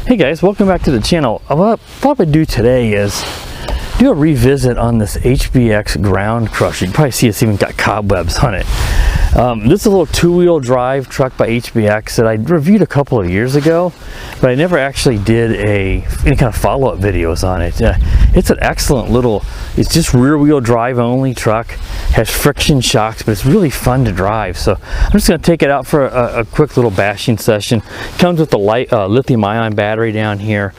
Hey guys, welcome back to the channel. What I'll probably do today is do a revisit on this HBX ground crusher. You can probably see it's even got cobwebs on it. This is a little two-wheel drive truck by HBX that I reviewed a couple of years ago, but I never actually did any kind of follow-up videos on it. It's an excellent little, it's just rear-wheel drive only truck, has friction shocks, but it's really fun to drive. So I'm just going to take it out for a quick little bashing session. Comes with the lithium-ion battery down here.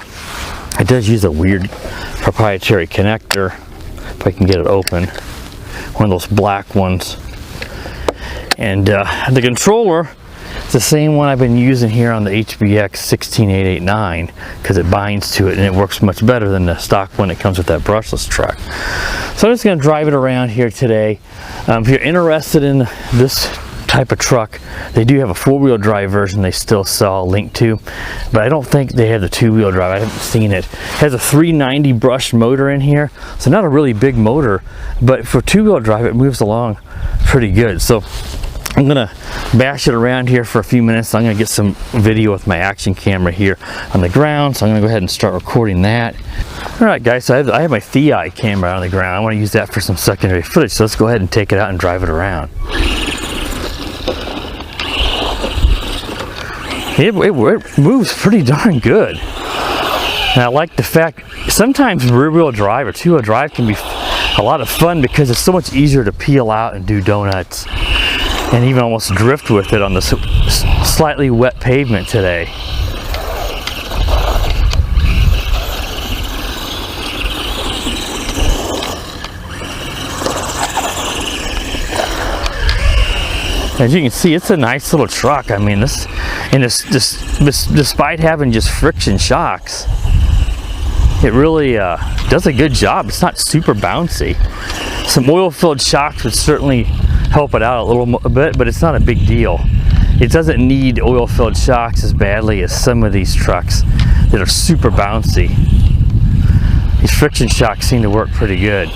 It does use a weird proprietary connector, if I can get it open, one of those black ones. And the controller is the same one I've been using here on the HBX 16889 because it binds to it and it works much better than the stock one that comes with that brushless truck. So I'm just going to drive it around here today. If you're interested in this type of truck, they do have a four-wheel drive version they still sell, a link to, but I don't think they have the two-wheel drive. I haven't seen it. It has a 390 brushed motor in here, so not a really big motor, but for two-wheel drive it moves along pretty good. So I'm gonna bash it around here for a few minutes. I'm gonna get some video with my action camera here on the ground, so I'm gonna go ahead and start recording that. All right guys, so I have my Thea camera on the ground. I want to use that for some secondary footage, so let's go ahead and take it out and drive it around. It moves pretty darn good. And I like the fact sometimes rear-wheel drive or two-wheel drive can be a lot of fun because it's so much easier to peel out and do donuts and even almost drift with it on the slightly wet pavement today. As you can see, it's a nice little truck. I mean, despite having just friction shocks, it really does a good job. It's not super bouncy. Some oil-filled shocks would certainly help it out a bit, but it's not a big deal. It doesn't need oil-filled shocks as badly as some of these trucks that are super bouncy. These friction shocks seem to work pretty good.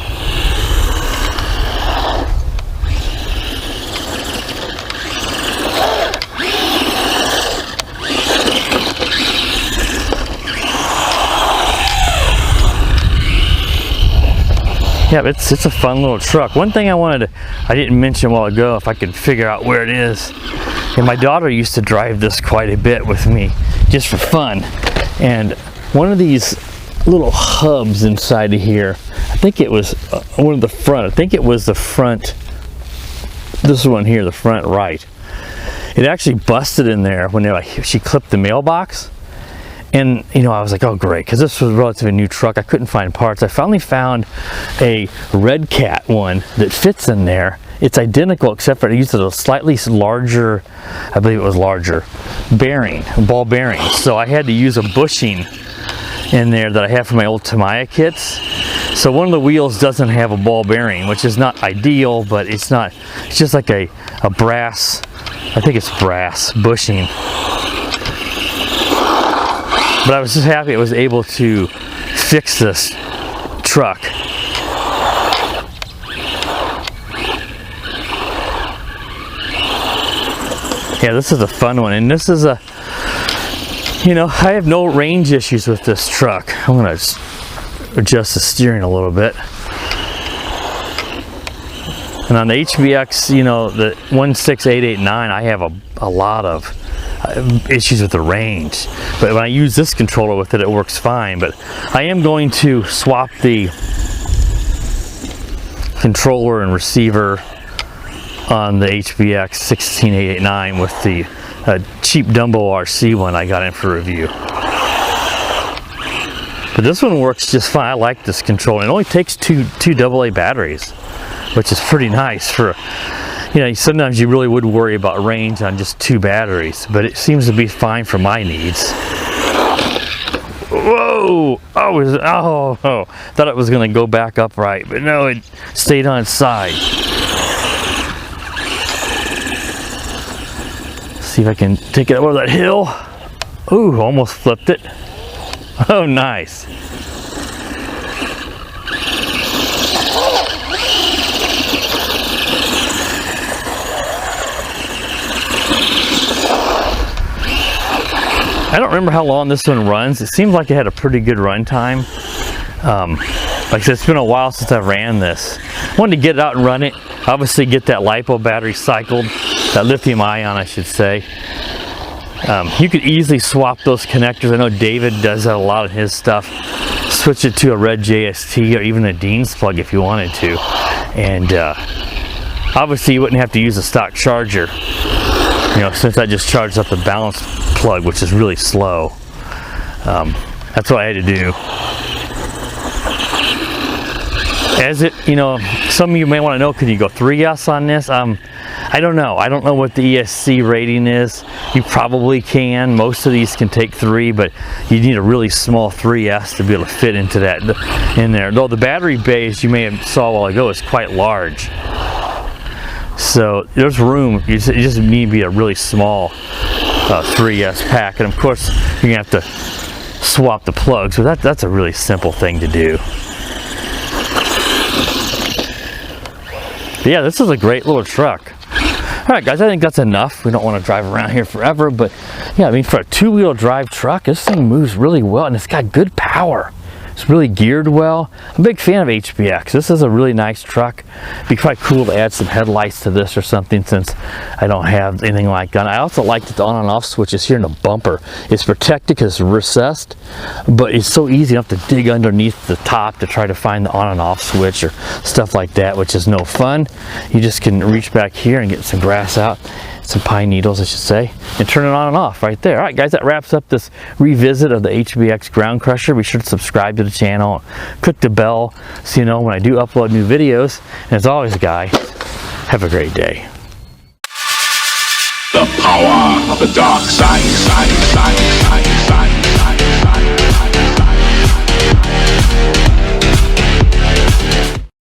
Yeah, it's a fun little truck. One thing I didn't mention a while ago, if I could figure out where it is, and my daughter used to drive this quite a bit with me, just for fun. And one of these little hubs inside of here, I think it was one of the front, I think it was the front, this one here, the front right. It actually busted in there when she clipped the mailbox. And you know, I was like, oh great, because this was a relatively new truck. I couldn't find parts. I finally found a Red Cat one that fits in there. It's identical except for it uses a slightly larger, I believe it was larger, bearing, ball bearing. So I had to use a bushing in there that I have for my old Tamiya kits. So one of the wheels doesn't have a ball bearing, which is not ideal, but it's just like a brass, I think it's brass bushing. But I was just happy I was able to fix this truck. Yeah, this is a fun one, and this is you know, I have no range issues with this truck. I'm gonna adjust the steering a little bit. And on the HBX, you know, the 16889, I have a lot of issues with the range, but when I use this controller with it, it works fine. But I am going to swap the controller and receiver on the HBX 16889 with the cheap Dumbo RC one I got in for review. But this one works just fine. I like this controller. It only takes two AA batteries, which is pretty nice for, you know, sometimes you really would worry about range on just two batteries, but it seems to be fine for my needs. Whoa! Oh, thought it was going to go back upright, but no, it stayed on its side. See if I can take it over that hill. Ooh, almost flipped it. Oh, nice. I don't remember how long this one runs. It seems like it had a pretty good run time. Like I said, it's been a while since I ran this. I wanted to get it out and run it. Obviously get that LiPo battery cycled, that lithium ion I should say. You could easily swap those connectors. I know David does that a lot in his stuff. Switch it to a red JST or even a Dean's plug if you wanted to. And obviously you wouldn't have to use a stock charger, you know, since I just charged up the balance plug, which is really slow. That's what I had to do. As it, you know, some of you may want to know, can you go 3S on this? I don't know. I don't know what the ESC rating is. You probably can. Most of these can take 3, but you need a really small 3S to be able to fit into that in there. Though the battery bay, as you may have saw a while ago, is quite large. So there's room. You just need to be a really small 3S pack. And of course, you're going to have to swap the plugs. So that's a really simple thing to do. But yeah, this is a great little truck. All right, guys, I think that's enough. We don't want to drive around here forever, but yeah, I mean, for a two-wheel drive truck, this thing moves really well, and it's got good power. It's really geared well. I'm a big fan of HBX. This is a really nice truck. It'd be quite cool to add some headlights to this or something, since I don't have anything like that. I also like that the on and off switch is here in the bumper. It's protected because it's recessed, but it's so easy enough to dig underneath the top to try to find the on and off switch or stuff like that, which is no fun. You just can reach back here and get some grass out, some pine needles I should say, and turn it on and off right there. All right, guys, that wraps up this revisit of the HBX ground crusher. Be sure to subscribe to the channel, click the bell so you know when I do upload new videos. And as always, guys, have a great day. The power of the dark side.